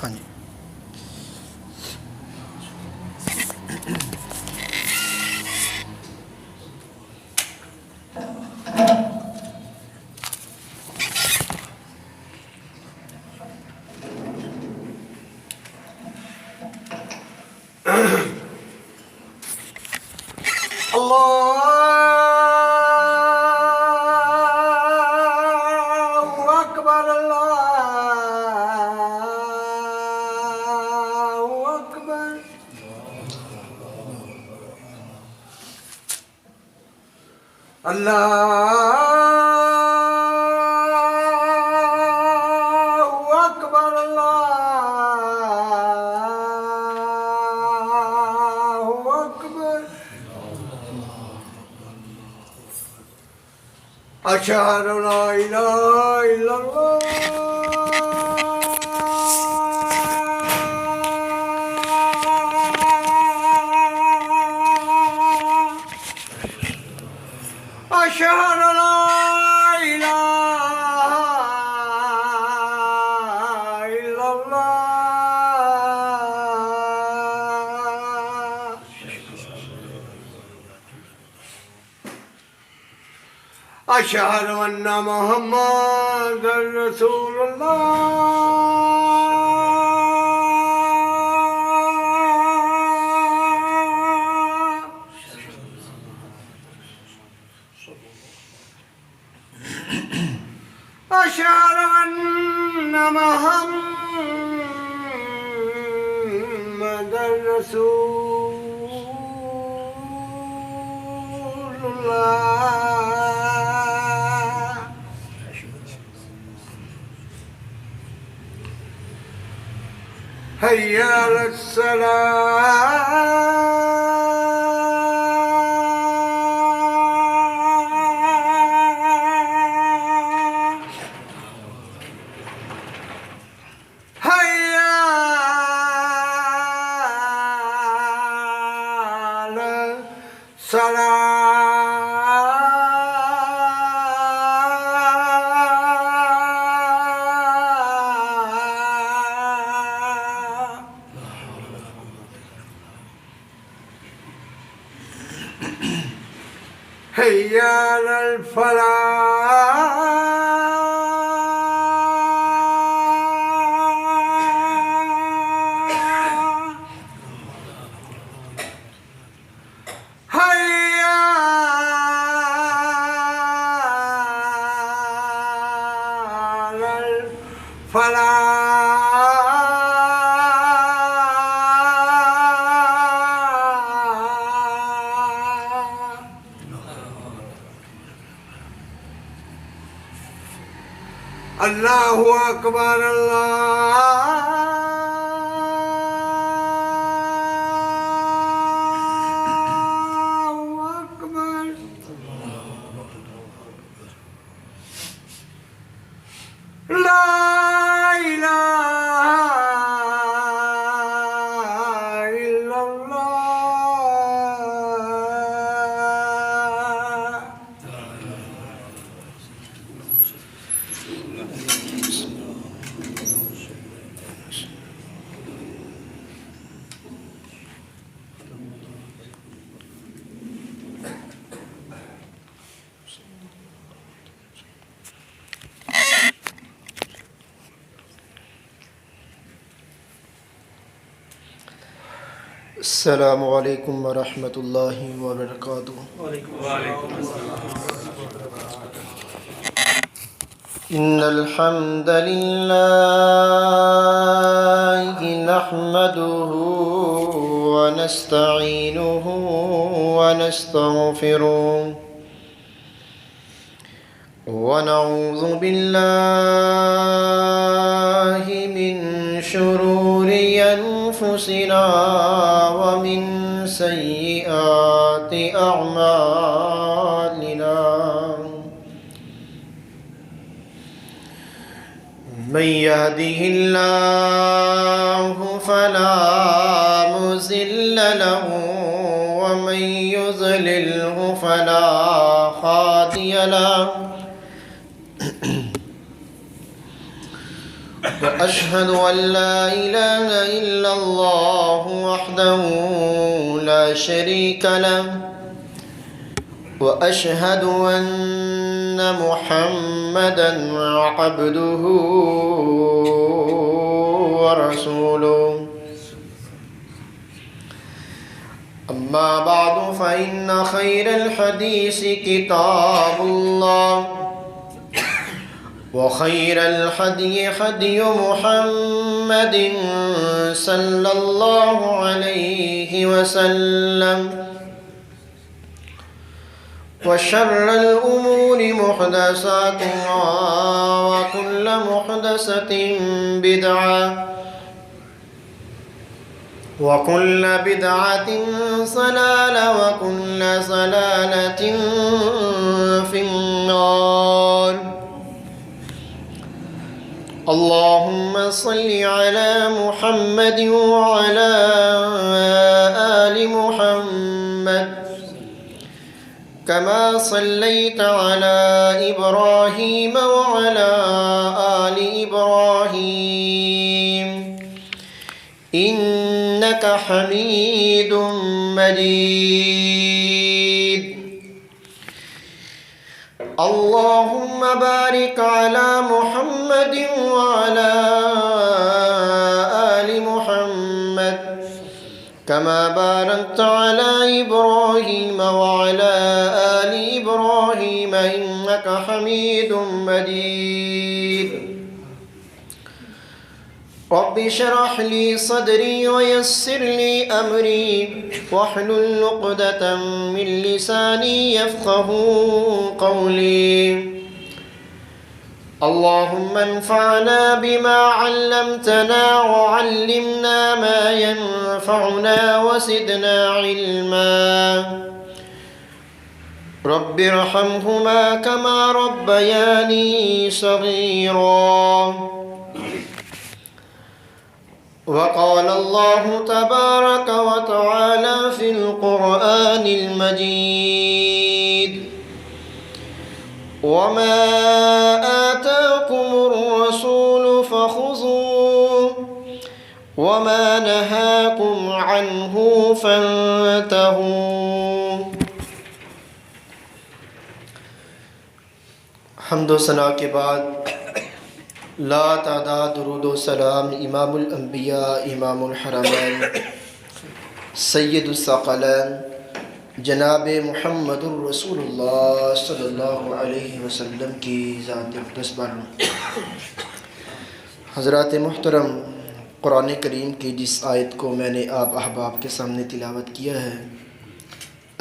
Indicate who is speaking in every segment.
Speaker 1: ہاں جی
Speaker 2: أشهد أن لا إله إلا الله أشهد أن لا إله إلا الله أشهد أن محمد رسول الله أشهد أن محمد رسول الله هيا على السلام هيا على السلام هيا على الفلاح هيا على الفلاح الله أكبر الله أكبر لا إله إلا الله
Speaker 1: السلام علیکم ورحمۃ اللہ وبرکاتہ إن الحمد لله نحمده ونستعينه ونستغفره ونعوذ بالله من شرور أنفسنا ومن سيئات أعمالنا من يهده الله فلا مضل له ومن يضلله فلا هادي له وأشهد أن لا إله إلا الله وحده لا شريك له وأشهد أن محمدا عبده ورسوله أما بعد فإن خير الحديث كتاب الله وخير الهدي هدي محمد صلى الله عليه وسلم وشر الأمور محدثاتها وكل محدثة بدعة وكل بدعة ضلالة وكل ضلالة في النار. اللهم صل على محمد وعلى آل محمد كما صليت على إبراهيم وعلى آل إبراهيم إنك حميد مجيد. اللهم بارك على محمد وعلى آل محمد كما باركت على إبراهيم وعلى آل إبراهيم إنك حميد مجيد. رب اشرح لي صدري ويسر لي أمري واحلل عقدة من لساني يفقه قولي. اللهم انفعنا بما علمتنا وعلمنا ما ينفعنا وزدنا علما. رب ارحمهما كما ربياني صغيرا. وقال الله تبارك وتعالى في القرآن المجيد وما آتاكم الرسول فخذوه وما نهاكم عنه فانتهوا. حمد و ثنا کے بعد لا تعداد درود و سلام امام الانبیاء امام الحرمین سید الثقلین جناب محمد الرسول اللہ صلی اللہ علیہ وسلم کی ذات اقدس پر. حضرات محترم، قرآن کریم کی جس آیت کو میں نے آپ احباب کے سامنے تلاوت کیا ہے،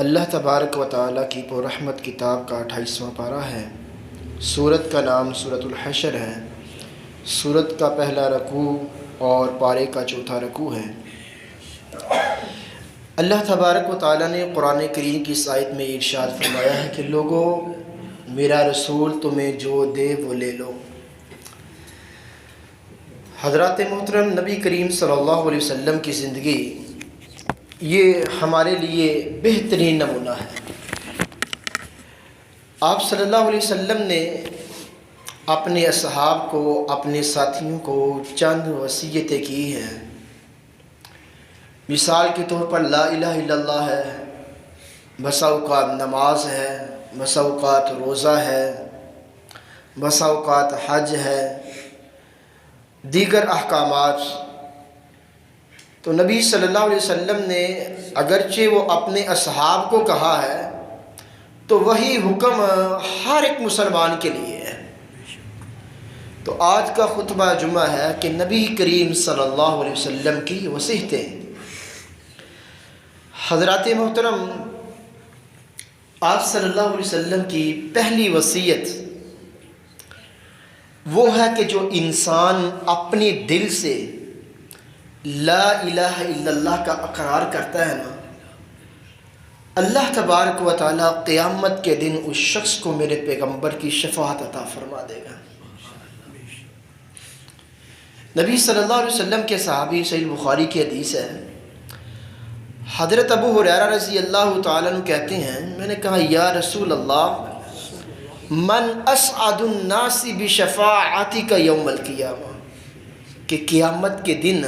Speaker 1: اللہ تبارک و تعالیٰ کی پررحمت کتاب کا 28واں پارہ ہے. سورت کا نام سورۃ الحشر ہے. سورت کا پہلا رکوع اور پارے کا چوتھا رکوع ہے. اللہ تبارک و تعالیٰ نے قرآن کریم کی اس آیت میں ارشاد فرمایا ہے کہ لوگوں، میرا رسول تمہیں جو دے وہ لے لو. حضرات محترم، نبی کریم صلی اللہ علیہ وسلم کی زندگی یہ ہمارے لیے بہترین نمونہ ہے. آپ صلی اللہ علیہ وسلم نے اپنے اصحاب کو، اپنے ساتھیوں کو چند وصیتیں کی ہیں. مثال کے طور پر لا الہ الا اللہ ہے، بسا اوقات نماز ہے، بسا اوقات روزہ ہے، بسا اوقات حج ہے، دیگر احکامات. تو نبی صلی اللہ علیہ وسلم نے اگرچہ وہ اپنے اصحاب کو کہا ہے تو وہی حکم ہر ایک مسلمان کے لیے ہے. تو آج کا خطبہ جمعہ ہے کہ نبی کریم صلی اللہ علیہ وسلم کی وصیتیں. حضرات محترم، آپ صلی اللہ علیہ وسلم کی پہلی وصیت وہ ہے کہ جو انسان اپنے دل سے لا الہ الا اللہ کا اقرار کرتا ہے نا، اللہ تبارک و تعالیٰ قیامت کے دن اس شخص کو میرے پیغمبر کی شفاعت عطا فرما دے گا. نبی صلی اللہ علیہ وسلم کے صحابی، صحیح بخاری کی حدیث ہے، حضرت ابو ہریرہ رضی اللہ تعالیٰ عنہ کہتے ہیں، میں نے کہا یا رسول اللہ، من اسعد الناس بشفاعتک یوم القیامہ، کہ قیامت کے دن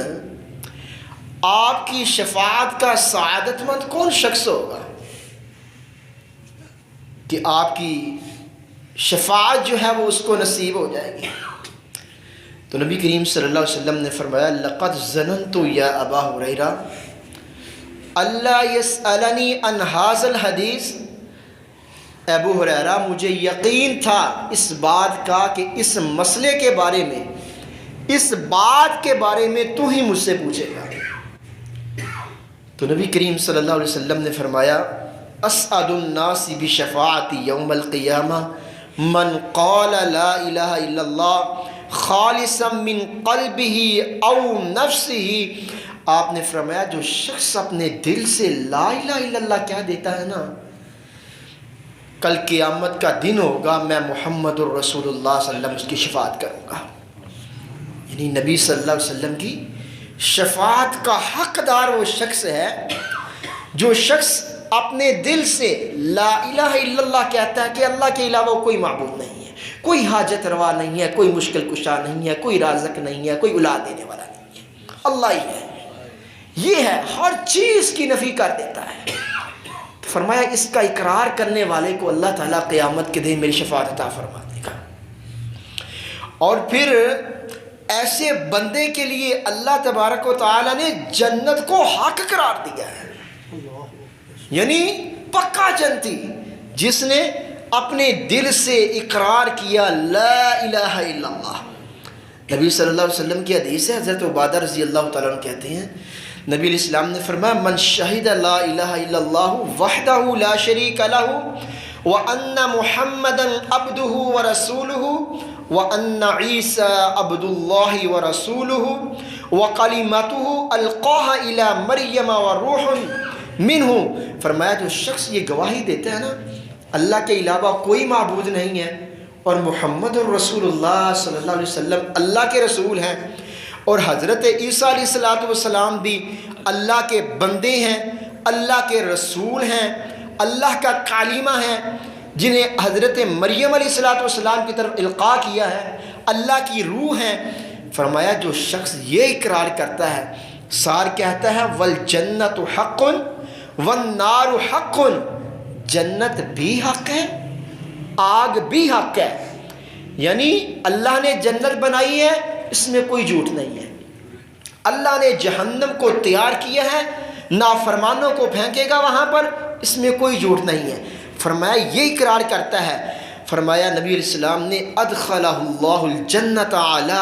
Speaker 1: آپ کی شفاعت کا سعادت مند کون شخص ہوگا کہ آپ کی شفاعت جو ہے وہ اس کو نصیب ہو جائے گی. تو نبی کریم صلی اللہ علیہ وسلم نے فرمایا لقد ظننت یا ابا ہریرہ اللہ یسألنی عن ھذا الحدیث، ابو ہریرہ مجھے یقین تھا اس بات کا کہ اس مسئلے کے بارے میں، اس بات کے بارے میں تو ہی مجھ سے پوچھے گا. تو نبی کریم صلی اللہ علیہ وسلم نے فرمایا اسعد الناس بشفاعتی یوم القیامہ من قال لا الہ الا اللہ خالصا من قلبہ او نفسہ. آپ نے فرمایا جو شخص اپنے دل سے لا الہ الا اللہ کہہ دیتا ہے نا، کل قیامت کا دن ہوگا میں محمد الرسول اللہ صلی اللہ علیہ وسلم اس کی شفاعت کروں گا. یعنی نبی صلی اللہ علیہ وسلم کی شفاعت کا حقدار وہ شخص ہے جو شخص اپنے دل سے لا الہ الا اللہ کہتا ہے کہ اللہ کے علاوہ کوئی معبود نہیں ہے، کوئی حاجت روا نہیں ہے، کوئی مشکل کشا نہیں ہے، کوئی رازق نہیں ہے، کوئی اولاد دینے والا نہیں ہے، اللہ ہی ہے. یہ ہے، ہر چیز کی نفی کر دیتا ہے. فرمایا اس کا اقرار کرنے والے کو اللہ تعالیٰ قیامت کے دن میری شفاعت عطا فرما دے گا. اور پھر ایسے بندے کے لیے اللہ تبارک و تعالیٰ نے جنت کو حق قرار دیا ہے، یعنی پکا جنتی جس نے اپنے دل سے اقرار کیا لا الہ الا اللہ. نبی صلی اللہ علیہ وسلم کی حدیث ہے، حضرت عبادہ رضی اللہ تعالیٰ عنہ کہتے ہیں نبی علیہ السلام نے فرمایا من شہد لا الہ الا اللہ وحدہ لا شریک لہ وان محمدا عبدہ ورسولہ وان عیسی عبد اللہ ورسولہ وکلمتہ القاہا الی مریم وروح منہ. فرمایا جو شخص یہ گواہی دیتا ہے نا اللہ کے علاوہ کوئی معبود نہیں ہے اور محمد الرسول اللہ صلی اللہ علیہ وسلم اللہ کے رسول ہیں، اور حضرت عیسیٰ علیہ السلام بھی اللہ کے بندے ہیں، اللہ کے رسول ہیں، اللہ کا کلمہ ہیں جنہیں حضرت مریم علیہ السلام کی طرف القاء کیا ہے، اللہ کی روح ہیں. فرمایا جو شخص یہ اقرار کرتا ہے سار کہتا ہے والجنت حق والنار حق، جنت بھی حق ہے آگ بھی حق ہے. یعنی اللہ نے جنت بنائی ہے اس میں کوئی جھوٹ نہیں ہے، اللہ نے جہنم کو تیار کیا ہے نافرمانوں کو پھینکے گا وہاں پر، اس میں کوئی جھوٹ نہیں ہے. فرمایا یہ اقرار کرتا ہے. فرمایا نبی علیہ السلام نے ادخلہ اللہ الجنت علی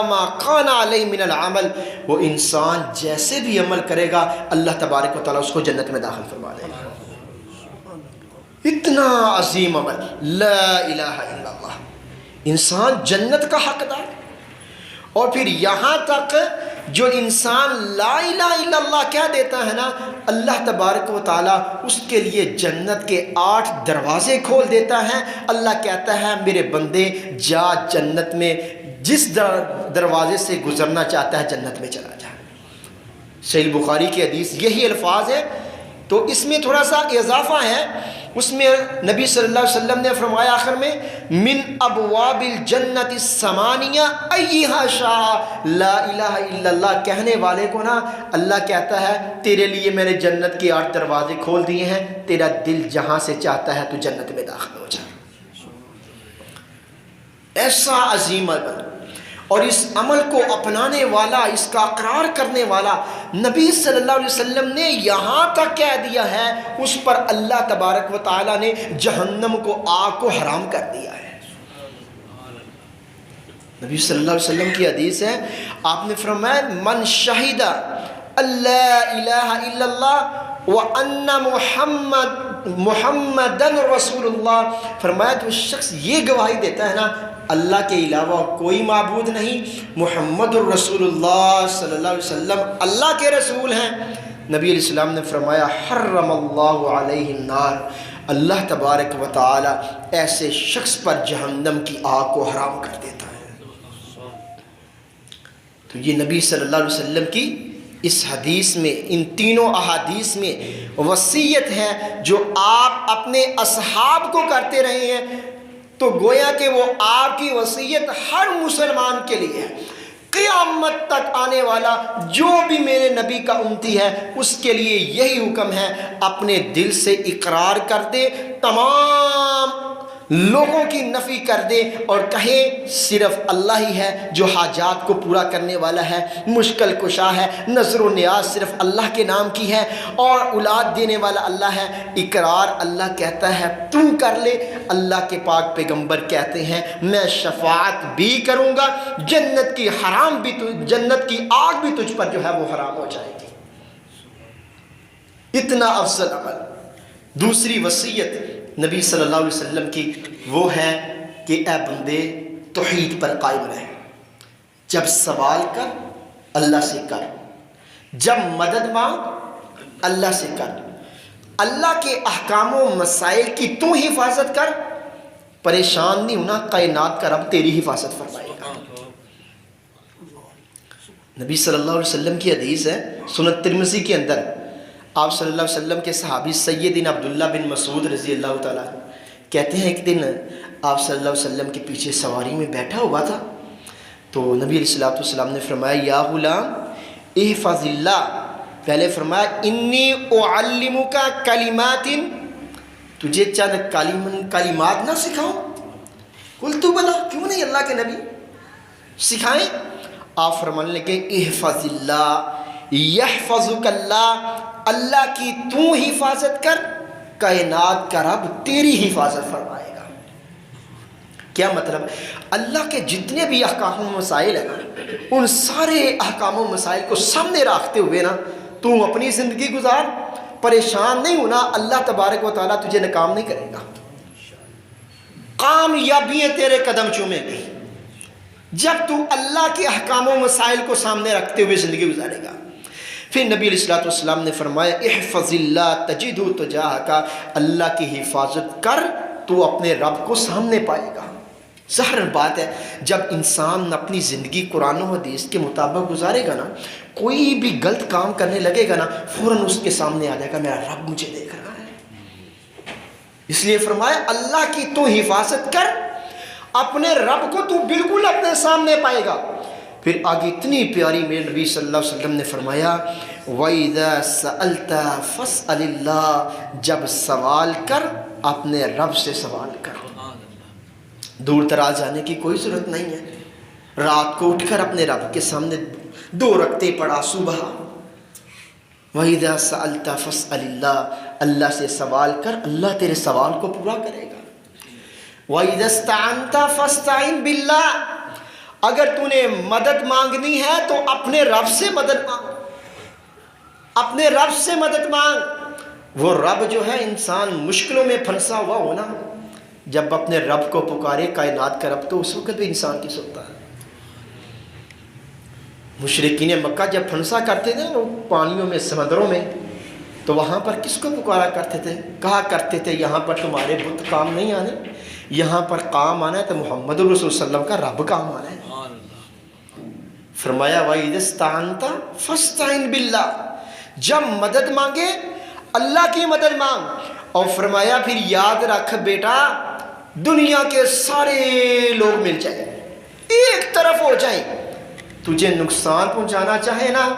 Speaker 1: ما کان علیہ من العمل، وہ انسان جیسے بھی عمل کرے گا اللہ تبارک و تعالیٰ اس کو جنت میں داخل فرما دے گا. اتنا عظیم عمل لا الہ الا اللہ، انسان جنت کا حقدار. اور پھر یہاں تک جو انسان لا الہ الا اللہ کہہ دیتا ہے نا اللہ تبارک و تعالیٰ اس کے لیے جنت کے 8 دروازے کھول دیتا ہے. اللہ کہتا ہے میرے بندے جا جنت میں جس دروازے سے گزرنا چاہتا ہے جنت میں چلا جا. صحیح بخاری کی حدیث یہی الفاظ ہے. تو اس میں تھوڑا سا اضافہ ہے، اس میں نبی صلی اللہ علیہ وسلم نے فرمایا آخر میں من ابواب الجنت الثمانیہ ایہا شاء لا الہ الا اللہ کہنے والے کو نا اللہ کہتا ہے تیرے لیے میں نے جنت کے 8 دروازے کھول دیے ہیں، تیرا دل جہاں سے چاہتا ہے تو جنت میں داخل ہو جائے. ایسا عظیم عمل، اور اس عمل کو اپنانے والا، اس کا اقرار کرنے والا نبی صلی اللہ علیہ وسلم نے یہاں تک کہہ دیا ہے اس پر اللہ تبارک و تعالیٰ نے جہنم کو آگ کو حرام کر دیا ہے. نبی صلی اللہ علیہ وسلم کی حدیث ہے، آپ نے فرمایا من شہد اللہ الہ الا اللہ وان محمدن رسول اللہ. فرمایا جو شخص یہ گواہی دیتا ہے نا اللہ کے علاوہ کوئی معبود نہیں، محمد الرسول اللہ صلی اللہ علیہ وسلم اللہ کے رسول ہیں. نبی علیہ السلام نے فرمایا حرم اللہ علیہ النار، اللہ تبارک و تعالی ایسے شخص پر جہنم کی آگ کو حرام کر دیتا ہے. تو یہ نبی صلی اللہ علیہ وسلم کی اس حدیث میں، ان تینوں احادیث میں وصیت ہے جو آپ اپنے اصحاب کو کرتے رہے ہیں. تو گویا کہ وہ آپ کی وصیت ہر مسلمان کے لیے ہے. قیامت تک آنے والا جو بھی میرے نبی کا امتی ہے اس کے لیے یہی حکم ہے، اپنے دل سے اقرار کر دے، تمام لوگوں کی نفی کر دے اور کہے صرف اللہ ہی ہے جو حاجات کو پورا کرنے والا ہے، مشکل کشا ہے، نظر و نیاز صرف اللہ کے نام کی ہے اور اولاد دینے والا اللہ ہے۔ اقرار اللہ کہتا ہے تو کر لے، اللہ کے پاک پیغمبر کہتے ہیں میں شفاعت بھی کروں گا، جنت کی آگ بھی تجھ پر جو ہے وہ حرام ہو جائے گی۔ اتنا افضل عمل۔ دوسری وصیت نبی صلی اللہ علیہ وسلم کی وہ ہے کہ اے بندے توحید پر قائم رہے، جب سوال کر اللہ سے کر، جب مدد مانگ اللہ سے کر، اللہ کے احکام و مسائل کی تو حفاظت کر، پریشان نہیں ہونا، کائنات کا رب تیری حفاظت فرمائے گا۔ نبی صلی اللہ علیہ وسلم کی حدیث ہے سنن ترمذی کے اندر، آپ صلی اللہ علیہ وسلم کے صحابی سیدنا عبداللہ بن مسعود رضی اللہ تعالیٰ کہتے ہیں ایک دن آپ صلی اللہ علیہ وسلم کے پیچھے سواری میں بیٹھا ہوا تھا تو نبی علیہ السلام نے فرمایا یا غلام احفظ اللہ، پہلے فرمایا انی اعلمک کلمات، تجھے چند کلمات نہ سکھاؤں؟ قل تو بنا، کیوں نہیں اللہ کے نبی سکھائیں؟ آپ فرمانے لگے احفظ اللہ یحفظک اللہ، اللہ کی تو حفاظت کر، کائنات کا رب تیری حفاظت فرمائے گا۔ کیا مطلب؟ اللہ کے جتنے بھی احکام و مسائل ہیں نا، ان سارے احکام و مسائل کو سامنے رکھتے ہوئے نا تو اپنی زندگی گزار، پریشان نہیں ہونا، اللہ تبارک و تعالیٰ تجھے ناکام نہیں کرے گا، کامیابیاں تیرے قدم چومیں گی جب تو اللہ کے احکام و مسائل کو سامنے رکھتے ہوئے زندگی گزارے گا۔ پھر نبی علیہ السلام نے فرمایا احفظ اللہ تجدہ تجاہک، اللہ کی حفاظت کر تو اپنے رب کو سامنے پائے گا۔ ظاہر بات ہے جب انسان اپنی زندگی قرآن و حدیث کے مطابق گزارے گا نا، کوئی بھی غلط کام کرنے لگے گا نا فوراً اس کے سامنے آ جائے گا میرا رب مجھے دیکھ رہا ہے۔ اس لیے فرمایا اللہ کی تو حفاظت کر، اپنے رب کو تو بالکل اپنے سامنے پائے گا۔ پھر آگے اتنی پیاری میرے نبی صلی اللہ علیہ وسلم نے فرمایا وَإِذَا سَأَلْتَ فَاسْأَلِ اللَّهِ، جب سوال کر اپنے رب سے سوال کر، دور دراز جانے کی کوئی ضرورت نہیں ہے، رات کو اٹھ کر اپنے رب کے سامنے 2 رکعتیں پڑھا صبح، وَإِذَا سَأَلْتَ فَاسْأَلِ اللَّهِ، اللہ سے سوال کر، اللہ تیرے سوال کو پورا کرے گا۔ وَإِذَا اسْتَعَنْتَ فَاسْتَعِنْ بِاللَّهِ، اگر تو نے مدد مانگنی ہے تو اپنے رب سے مدد مانگ، اپنے رب سے مدد مانگ۔ وہ رب جو ہے انسان مشکلوں میں پھنسا ہوا ہونا، جب اپنے رب کو پکارے کائنات کا رب تو اس وقت بھی انسان کی سنتا ہے۔ مشرکین مکہ جب پھنسا کرتے تھے وہ پانیوں میں سمندروں میں تو وہاں پر کس کو پکارا کرتے تھے؟ کہا کرتے تھے یہاں پر تمہارے بت کام نہیں آنے، یہاں پر کام آنا ہے تو محمد رسول صلی اللہ علیہ وسلم کا رب کام آنا ہے۔ فرمایا وَإِذَا اسْتَعَنْتَ فَاسْتَعِنْ بِاللَّهِ، جب مدد مانگے اللہ کی مدد مانگ، اور فرمایا پھر یاد رکھ بیٹا دنیا کے سارے لوگ مل جائیں، ایک طرف ہو جائیں، تجھے نقصان پہنچانا چاہے نا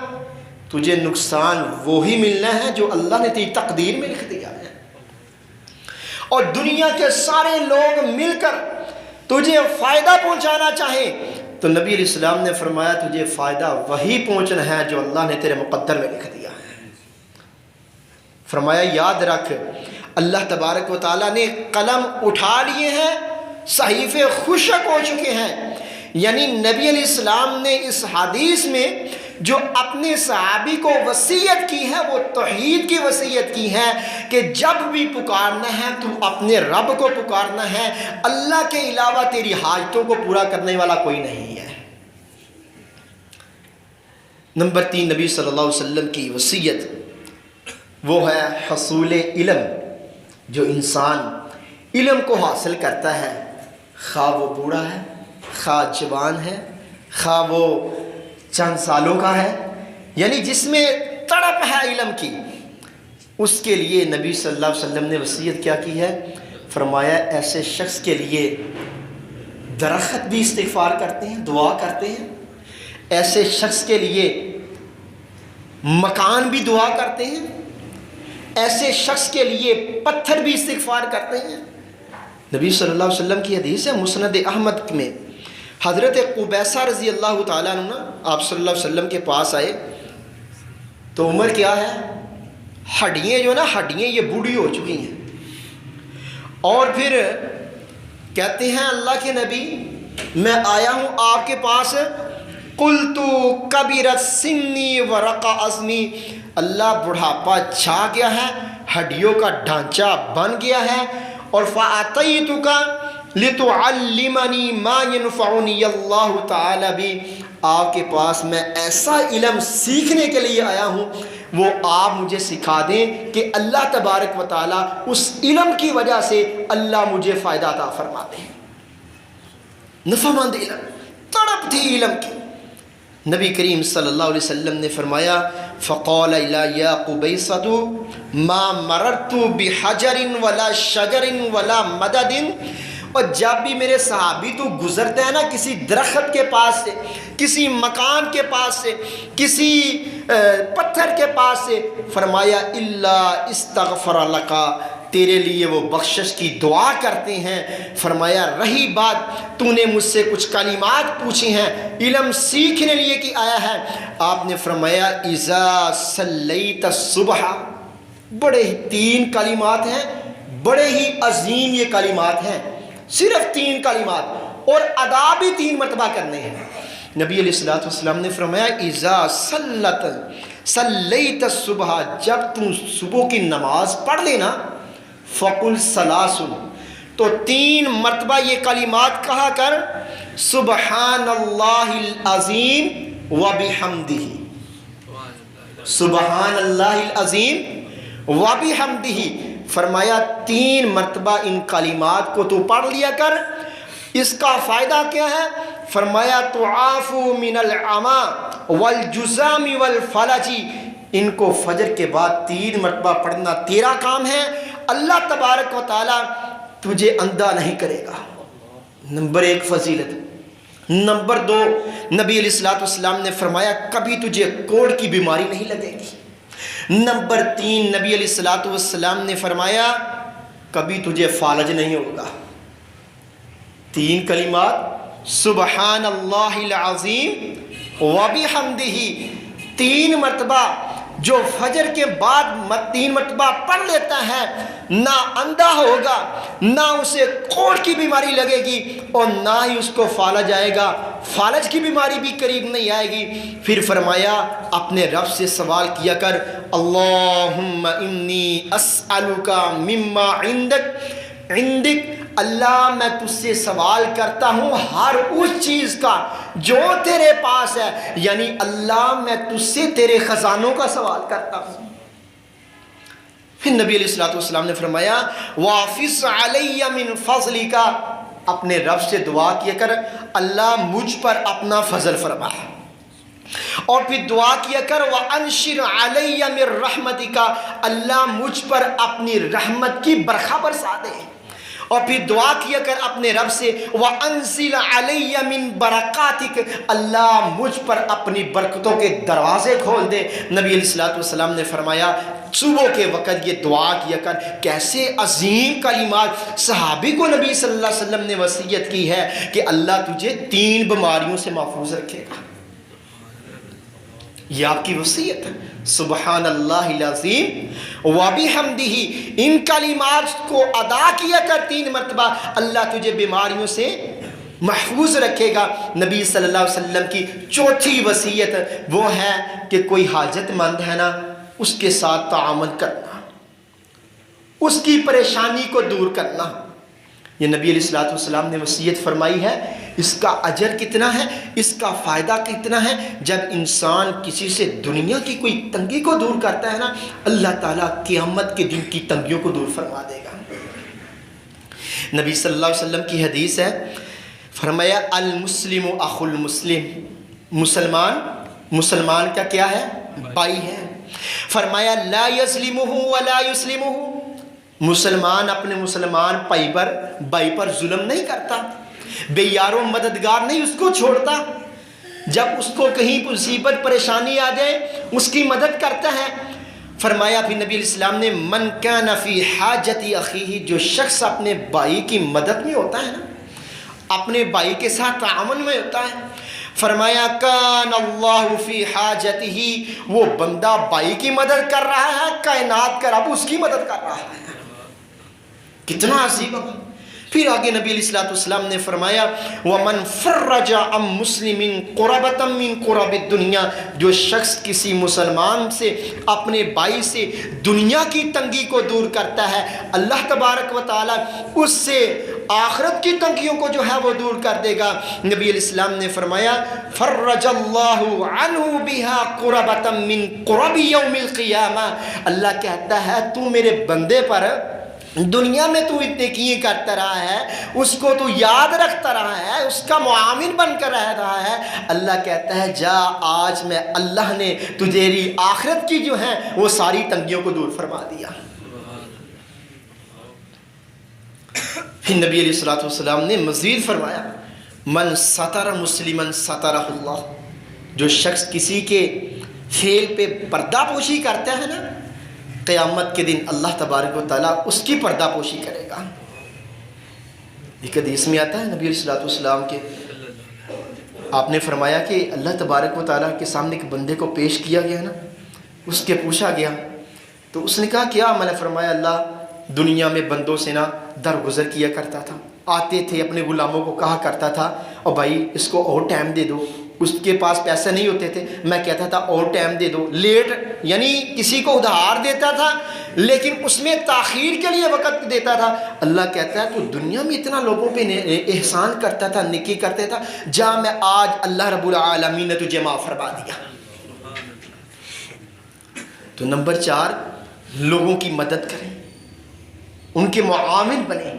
Speaker 1: تجھے نقصان وہی ملنا ہے جو اللہ نے تیری تقدیر میں لکھ دیا ہے، اور دنیا کے سارے لوگ مل کر تجھے فائدہ پہنچانا چاہیں تو نبی علیہ السلام نے فرمایا تجھے فائدہ وہی پہنچنا ہے جو اللہ نے تیرے مقدر میں لکھ دیا ہے۔ فرمایا یاد رکھ اللہ تبارک و تعالیٰ نے قلم اٹھا لیے ہیں، صحیفے خشک ہو چکے ہیں، یعنی نبی علیہ السلام نے اس حدیث میں جو اپنے صحابی کو وصیت کی ہے وہ توحید کی وصیت کی ہے کہ جب بھی پکارنا ہے تو اپنے رب کو پکارنا ہے، اللہ کے علاوہ تیری حاجتوں کو پورا کرنے والا کوئی نہیں ہے۔ نمبر 3 نبی صلی اللہ علیہ وسلم کی وصیت وہ ہے حصول علم، جو انسان علم کو حاصل کرتا ہے، خواہ وہ بوڑھا ہے، خواہ جوان ہے، خواہ وہ چند سالوں کا ہے، یعنی جس میں تڑپ ہے علم کی، اس کے لیے نبی صلی اللہ علیہ وسلم نے وصیت کیا کی ہے؟ فرمایا ایسے شخص کے لیے درخت بھی استغفار کرتے ہیں، دعا کرتے ہیں، ایسے شخص کے لیے مکان بھی دعا کرتے ہیں، ایسے شخص کے لیے پتھر بھی استغفار کرتے ہیں۔ نبی صلی اللہ علیہ وسلم کی حدیث ہے مسند احمد میں، حضرت قبیصہ رضی اللہ تعالیٰ عنہ آپ صلی اللہ علیہ وسلم کے پاس آئے تو عمر کیا ہے، ہڈیاں جو نا ہڈیاں یہ بوڑھی ہو چکی ہیں، اور پھر کہتے ہیں اللہ کے نبی میں آیا ہوں آپ کے پاس، قلت کبرت سنی ورقا عظمی، اللہ بڑھاپا چھا گیا ہے، ہڈیوں کا ڈھانچہ بن گیا ہے، اور فَأَتَيْتُكَ لِتُعَلِّمَنِي مَا يَنْفَعُنِي اللہ تعالیٰ بھی، آپ کے پاس میں ایسا علم سیکھنے کے لیے آیا ہوں وہ آپ مجھے سکھا دیں کہ اللہ تبارک و تعالیٰ اس علم کی وجہ سے اللہ مجھے فائدہ عطا فرما دیں۔ نفع مند علم، تڑپ تھی علم کی۔ نبی کریم صلی اللہ علیہ وسلم نے فرمایا فقال یا قبیصۃ ما مررت بحجر ولا شجر ولا مدد، اور جب بھی میرے صحابی تو گزرتے ہیں نا کسی درخت کے پاس سے، کسی مکان کے پاس سے، کسی پتھر کے پاس سے، فرمایا الا استغفر لک، تیرے لیے وہ بخشش کی دعا کرتے ہیں۔ فرمایا رہی بات تو نے مجھ سے کچھ کلمات پوچھی ہیں علم سیکھنے لیے کہ آیا ہے، آپ نے فرمایا اذا صلیت الصبح، بڑے ہی 3 کلمات ہیں، بڑے ہی عظیم یہ کلمات ہیں، صرف 3 کلمات، اور ادا بھی 3 مرتبہ کرنے ہیں۔ نبی علیہ الصلوۃ والسلام نے فرمایا اذا صلیت الصبح، جب تم صبح کی نماز پڑھ لینا، فقل ثلاث، تو 3 مرتبہ یہ کلمات کہا کر، سبحان اللہ العظیم وبحمدہ، سبحان اللہ العظیم وبحمدہ، فرمایا 3 مرتبہ ان کلمات کو تو پڑھ لیا کر، اس کا فائدہ کیا ہے؟ فرمایا تعافو من العما والجزام والفلج، ان کو فجر کے بعد 3 مرتبہ پڑھنا تیرا کام ہے، اللہ تبارک و تعالیٰ تجھے اندھا نہیں کرے گا۔ نمبر 1 فضیلت۔ نمبر 2 نبی علیہ الصلوۃ والسلام نے فرمایا کبھی تجھے کوڑ کی بیماری نہیں لگے گی۔ نمبر 3 نبی علیہ الصلوۃ والسلام نے فرمایا کبھی تجھے فالج نہیں ہوگا۔ 3 کلمات، سبحان اللہ العظیم وبحمدہ، 3 مرتبہ جو فجر کے بعد 3 مرتبہ پڑھ لیتا ہے، نہ اندھا ہوگا، نہ اسے کوڑ کی بیماری لگے گی، اور نہ ہی اس کو فالج آئے گا، فالج کی بیماری بھی قریب نہیں آئے گی۔ پھر فرمایا اپنے رب سے سوال کیا کر، اللہم انی اسألک مما عندک، اللہ میں تجھ سے سوال کرتا ہوں ہر اس چیز کا جو تیرے پاس ہے، یعنی اللہ میں تجھ سے تیرے خزانوں کا سوال کرتا ہوں۔ پھر نبی علیہ الصلوۃ والسلام نے فرمایا وافظ علی من فضلک، اپنے رب سے دعا کیا کر اللہ مجھ پر اپنا فضل فرما، اور پھر دعا کیا کر وانشر علی من رحمتک، اللہ مجھ پر اپنی رحمت کی برکھا برسا دے، اور پھر دعا کیا کر اپنے رب سے وَأَنزِلْ عَلَيَّ مِن بَرَكَاتِكَ، اللہ مجھ پر اپنی برکتوں کے دروازے کھول دے۔ نبی علیہ الصلوۃ والسلام نے فرمایا صبح کے وقت یہ دعا کیا کر۔ کیسے عظیم کلمات، صحابی کو نبی صلی اللہ علیہ وسلم نے وصیت کی ہے کہ اللہ تجھے 3 بیماریوں سے محفوظ رکھے گا، یہ آپ کی وصیت ہے۔ سبحان اللہ العظیم وبحمدہ، ان کلمات کو ادا کیا کر 3 مرتبہ، اللہ تجھے بیماریوں سے محفوظ رکھے گا۔ نبی صلی اللہ علیہ وسلم کی 4تھی وصیت وہ ہے کہ کوئی حاجت مند ہے نا، اس کے ساتھ تعامل کرنا، اس کی پریشانی کو دور کرنا۔ یہ نبی علیہ الصلوۃ والسلام نے وصیت فرمائی ہے۔ اس کا اجر کتنا ہے، اس کا فائدہ کتنا ہے؟ جب انسان کسی سے دنیا کی کوئی تنگی کو دور کرتا ہے نا، اللہ تعالیٰ قیامت کے دن کی تنگیوں کو دور فرما دے گا۔ نبی صلی اللہ علیہ وسلم کی حدیث ہے، فرمایا المسلم اخو المسلم، مسلمان کا کیا ہے؟ بھائی ہے۔ فرمایا لا یظلمہ ولا یسلمہ، مسلمان اپنے مسلمان بھائی پر ظلم نہیں کرتا، بے یار و مددگار نہیں اس کو چھوڑتا، جب اس کو کہیں مصیبت پریشانی آ جائے اس کی مدد کرتا ہے۔ فرمایا پھر نبی علیہ السلام نے من کان فی حاجت اخیہ، جو شخص اپنے بھائی کی مدد میں ہوتا ہے نا، اپنے بھائی کے ساتھ تعاون میں ہوتا ہے، فرمایا کان اللہ فی حاجتہ، وہ بندہ بھائی کی مدد کر رہا ہے، کائنات کا رب اس کی مدد کر رہا ہے۔ کتنا عظیم عمل۔ پھر آگے نبی علیہ الصلوۃ والسلام نے فرمایا وَمَنْ فَرَّجَ عَنْ مُسْلِمٍ قُرَبَةً مِّن قُرَبِ الدُّنْيَا، جو شخص کسی مسلمان سے، اپنے بھائی سے دنیا کی تنگی کو دور کرتا ہے، اللہ تبارک و تعالیٰ اس سے آخرت کی تنگیوں کو جو ہے وہ دور کر دے گا۔ نبی علیہ السلام نے فرمایا فَرَّجَ اللَّهُ عَنْهُ بِهَا قُرَبَةً مِّن قُرَبِ يَوْمِ الْقِيَامَةِ، اللہ کہتا ہے تو میرے بندے پر دنیا میں تو اتنے کیے کرتا رہا ہے، اس کو تو یاد رکھتا رہا ہے، اس کا معاون بن کر رہ رہا ہے، اللہ کہتا ہے جا آج میں اللہ نے تجھے آخرت کی جو ہے وہ ساری تنگیوں کو دور فرما دیا۔ پھر نبی علیہ الصلوۃ والسلام نے مزید فرمایا من ستر مسلما سترہ اللہ، جو شخص کسی کے فعل پہ پردہ پوشی کرتا ہے نا، قیامت کے دن اللہ تبارک و تعالیٰ اس کی پردہ پوشی کرے گا۔ ایک حدیث میں آتا ہے نبی علیہ الصلوۃ والسلام کے، آپ نے فرمایا کہ اللہ تبارک و تعالیٰ کے سامنے ایک بندے کو پیش کیا گیا نا، اس کے پوچھا گیا تو اس نے کہا کیا؟ میں نے فرمایا اللہ دنیا میں بندوں سے نا درگزر کیا کرتا تھا، آتے تھے اپنے غلاموں کو کہا کرتا تھا اور بھائی اس کو اور ٹائم دے دو، اس کے پاس پیسے نہیں ہوتے تھے، میں کہتا تھا اور ٹائم دے دو، لیٹ یعنی کسی کو ادھار دیتا تھا لیکن اس میں تاخیر کے لیے وقت دیتا تھا۔ اللہ کہتا ہے تو دنیا میں اتنا لوگوں پہ احسان کرتا تھا، نیکی کرتا تھا، جا میں آج اللہ رب العالمین نے تجھے معاف فرما دیا۔ تو نمبر 4 لوگوں کی مدد کریں، ان کے معاون بنیں۔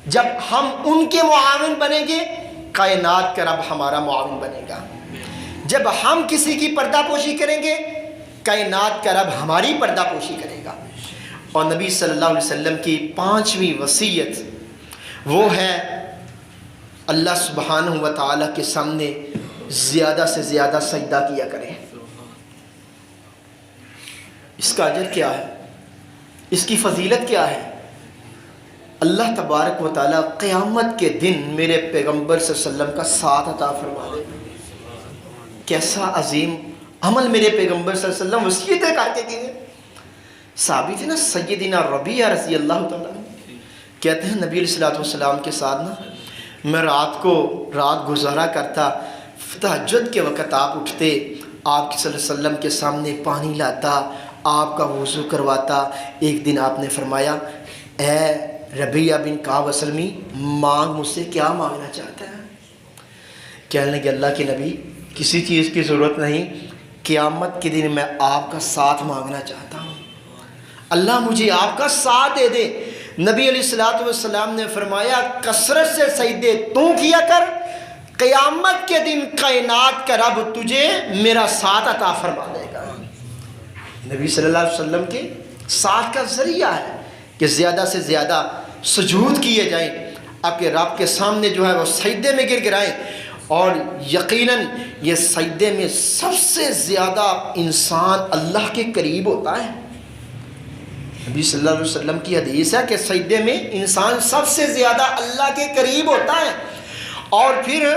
Speaker 1: جب ہم ان کے معاون بنیں گے کائنات کا رب ہمارا معاون بنے گا۔ جب ہم کسی کی پردہ پوشی کریں گے کائنات کا رب ہماری پردہ پوشی کرے گا۔ اور نبی صلی اللہ علیہ وسلم کی 5ویں وصیت وہ ہے اللہ سبحانہ و تعالیٰ کے سامنے زیادہ سے زیادہ سجدہ کیا کریں۔ اس کا اجر کیا ہے؟ اس کی فضیلت کیا ہے؟ اللہ تبارک و تعالیٰ قیامت کے دن میرے پیغمبر صلی اللہ علیہ وسلم کا ساتھ عطا فرما دے۔ کیسا عظیم عمل میرے پیغمبر صلی اللہ علیہ وسلم وصیتیں کر کے کیے۔ ثابت ہے نا سیدنا ربیعہ رضی اللہ تعالیٰ کہتے ہیں نبی علیہ الصلوۃ والسلام کے ساتھ نا میں رات گزارا کرتا، تہجد کے وقت آپ اٹھتے، آپ صلی اللہ علیہ وسلم کے سامنے پانی لاتا، آپ کا وضو کرواتا۔ ایک دن آپ نے فرمایا اے ربیعہ بن کعب اسلمی مانگ مجھ سے، کیا مانگنا چاہتا ہے؟ کہنے لگے اللہ کے نبی کسی چیز کی ضرورت نہیں، قیامت کے دن میں آپ کا ساتھ مانگنا چاہتا ہوں، اللہ مجھے آپ کا ساتھ دے دے۔ نبی علیہ الصلوۃ والسلام نے فرمایا کثرت سے سجدے تو کیا کر، قیامت کے دن کائنات کا رب تجھے میرا ساتھ عطا فرما دے گا۔ نبی صلی اللہ علیہ وسلم کے ساتھ کا ذریعہ ہے کہ زیادہ سے زیادہ سجود کیے جائیں، آپ کے رب کے سامنے جو ہے وہ سجدے میں گر گرائیں۔ اور یقیناً یہ سجدے میں سب سے زیادہ انسان اللہ کے قریب ہوتا ہے۔ نبی صلی اللہ علیہ وسلم کی حدیث ہے کہ سجدے میں انسان سب سے زیادہ اللہ کے قریب ہوتا ہے، اور پھر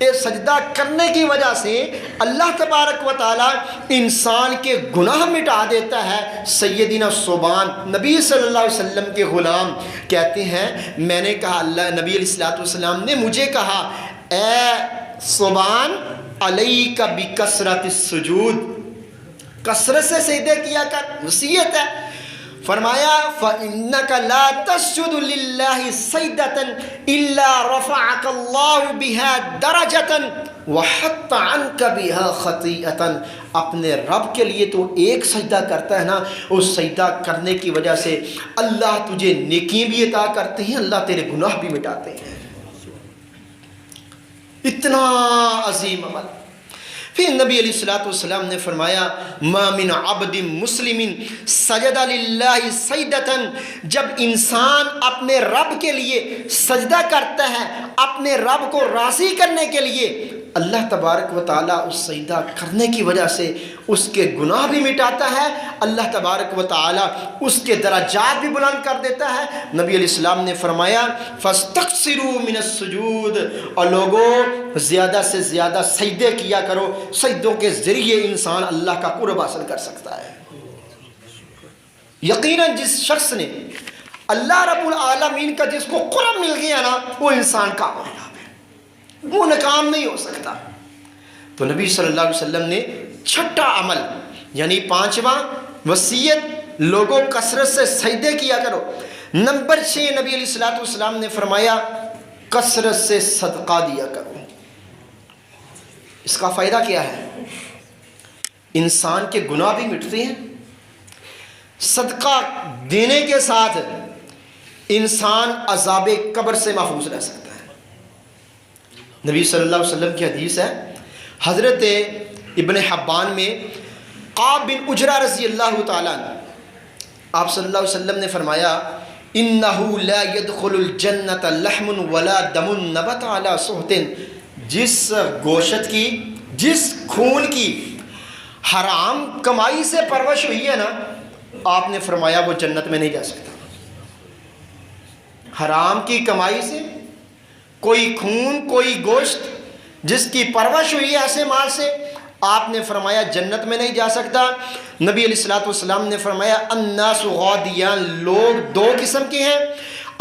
Speaker 1: یہ سجدہ کرنے کی وجہ سے اللہ تبارک و تعالیٰ انسان کے گناہ مٹا دیتا ہے۔ سیدنا ثوبان نبی صلی اللہ علیہ وسلم کے غلام کہتے ہیں میں نے کہا اللہ نبی علیہ الصلوۃ والسلام نے مجھے کہا اے ثوبان علیک بکثرت السجود، کثرت سے سجدے کیا کر، وصیت ہے۔ فرمایا فَإِنَّكَ لَا تَسْجُدُ لِلَّهِ سَجْدَةً إِلَّا رَفَعَكَ اللَّهُ بِهَا دَرَجَةً وَحَطَّ عَنْكَ بِهَا خَطِيئَةً، اپنے رب کے لیے تو ایک سجدہ کرتا ہے نا، اس سجدہ کرنے کی وجہ سے اللہ تجھے نیکی بھی عطا کرتے ہیں، اللہ تیرے گناہ بھی مٹاتے ہیں۔ اتنا عظیم عمل۔ پھر نبی علیہ الصلوۃ والسلام نے فرمایا ما من عبد مسلم سجد للہ سجدۃ، جب انسان اپنے رب کے لیے سجدہ کرتا ہے، اپنے رب کو راضی کرنے کے لیے، اللہ تبارک و تعالیٰ اس سجدہ کرنے کی وجہ سے اس کے گناہ بھی مٹاتا ہے، اللہ تبارک و تعالیٰ اس کے درجات بھی بلند کر دیتا ہے۔ نبی علیہ السلام نے فرمایا فَاسْتَكْثِرُوا مِنَ السُّجُودِ، اور لوگوں زیادہ سے زیادہ سجدے کیا کرو، سجدوں کے ذریعے انسان اللہ کا قرب حاصل کر سکتا ہے۔ یقیناً جس شخص نے اللہ رب العالمین کا جس کو قرب مل گیا نا، وہ انسان کامیاب ہے، وہ ناکام نہیں ہو سکتا۔ تو نبی صلی اللہ علیہ وسلم نے چھٹا عمل یعنی 5واں وصیت، لوگوں کثرت سے سجدے کیا کرو۔ نمبر 6 نبی علیہ السلام نے فرمایا کثرت سے صدقہ دیا کرو۔ اس کا فائدہ کیا ہے؟ انسان کے گناہ بھی مٹتے ہیں، صدقہ دینے کے ساتھ انسان عذاب قبر سے محفوظ رہ سکتا ہے۔ نبی صلی اللہ علیہ وسلم کی حدیث ہے، حضرت ابن حبان میں قعب بن عجرہ رضی اللہ تعالیٰ عنہ، آپ صلی اللہ علیہ وسلم نے فرمایا اِنَّهُ لَا يَدْخُلُ الْجَنَّةَ لَحْمٌ وَلَا دَمٌ نَبَتَ عَلَى صُحْتٍ، جس گوشت کی، جس خون کی حرام کمائی سے پرورش ہوئی ہے نا، آپ نے فرمایا وہ جنت میں نہیں جا سکتا۔ حرام کی کمائی سے کوئی خون، کوئی گوشت جس کی پرورش ہوئی ہے ایسے مال سے، آپ نے فرمایا جنت میں نہیں جا سکتا۔ نبی علیہ السلام نے فرمایا الناس غادیان، لوگ 2 قسم کے ہیں۔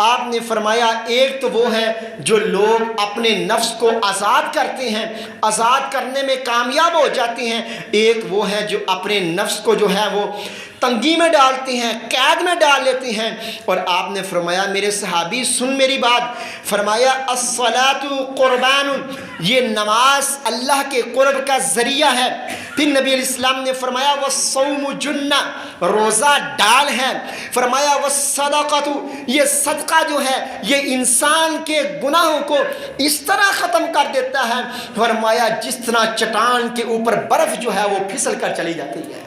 Speaker 1: آپ نے فرمایا ایک تو وہ ہے جو لوگ اپنے نفس کو آزاد کرتے ہیں، آزاد کرنے میں کامیاب ہو جاتے ہیں، ایک وہ ہے جو اپنے نفس کو جو ہے وہ تنگی میں ڈالتے ہیں، قید میں ڈال لیتے ہیں۔ اور آپ نے فرمایا میرے صحابی سن میری بات، فرمایا الصلاۃ قربان، یہ نماز اللہ کے قرب کا ذریعہ ہے۔ پھر نبی علیہ السلام نے فرمایا والصوم جنہ، روزہ ڈال ہے۔ فرمایا والصدقۃ، یہ صدقہ جو ہے یہ انسان کے گناہوں کو اس طرح ختم کر دیتا ہے، فرمایا جس طرح چٹان کے اوپر برف جو ہے وہ پھسل کر چلی جاتی ہے۔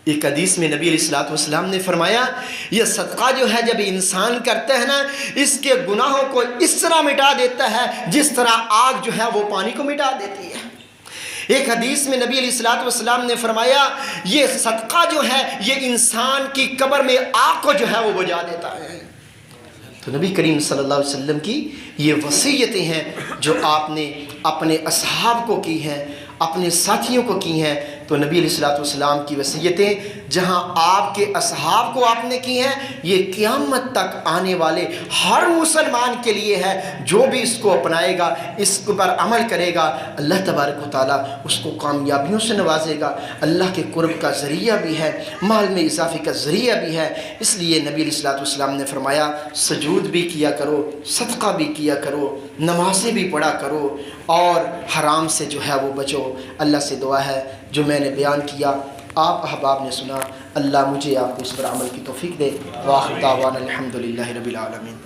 Speaker 1: ایک حدیث میں نبی علیہ السلام نے فرمایا یہ صدقہ جو ہے جب انسان کرتا ہے نا، اس کے گناہوں کو اس طرح مٹا دیتا ہے جس طرح آگ جو ہے وہ پانی کو مٹا دیتی ہے۔ ایک حدیث میں نبی علیہ السلام نے فرمایا یہ صدقہ جو ہے یہ انسان کی قبر میں آگ کو جو ہے وہ بجھا دیتا ہے۔ تو نبی کریم صلی اللہ علیہ وسلم کی یہ وصیتیں ہیں جو آپ نے اپنے اصحاب کو کی ہیں، اپنے ساتھیوں کو کی ہیں۔ تو نبی علیہ السلام کی وصیتیں جہاں آپ کے اصحاب کو آپ نے کی ہیں، یہ قیامت تک آنے والے ہر مسلمان کے لیے ہے۔ جو بھی اس کو اپنائے گا، اس پر عمل کرے گا، اللہ تبارک و تعالیٰ اس کو کامیابیوں سے نوازے گا، اللہ کے قرب کا ذریعہ بھی ہے، مال میں اضافے کا ذریعہ بھی ہے۔ اس لیے نبی علیہ السلام نے فرمایا سجود بھی کیا کرو، صدقہ بھی کیا کرو، نمازیں بھی پڑھا کرو، اور حرام سے جو ہے وہ بچو۔ اللہ سے دعا ہے جو میں نے بیان کیا آپ احباب نے سنا، اللہ مجھے آپ کو اس پر عمل کی توفیق دے۔ وآخر دعوانا الحمدللہ رب العالمین۔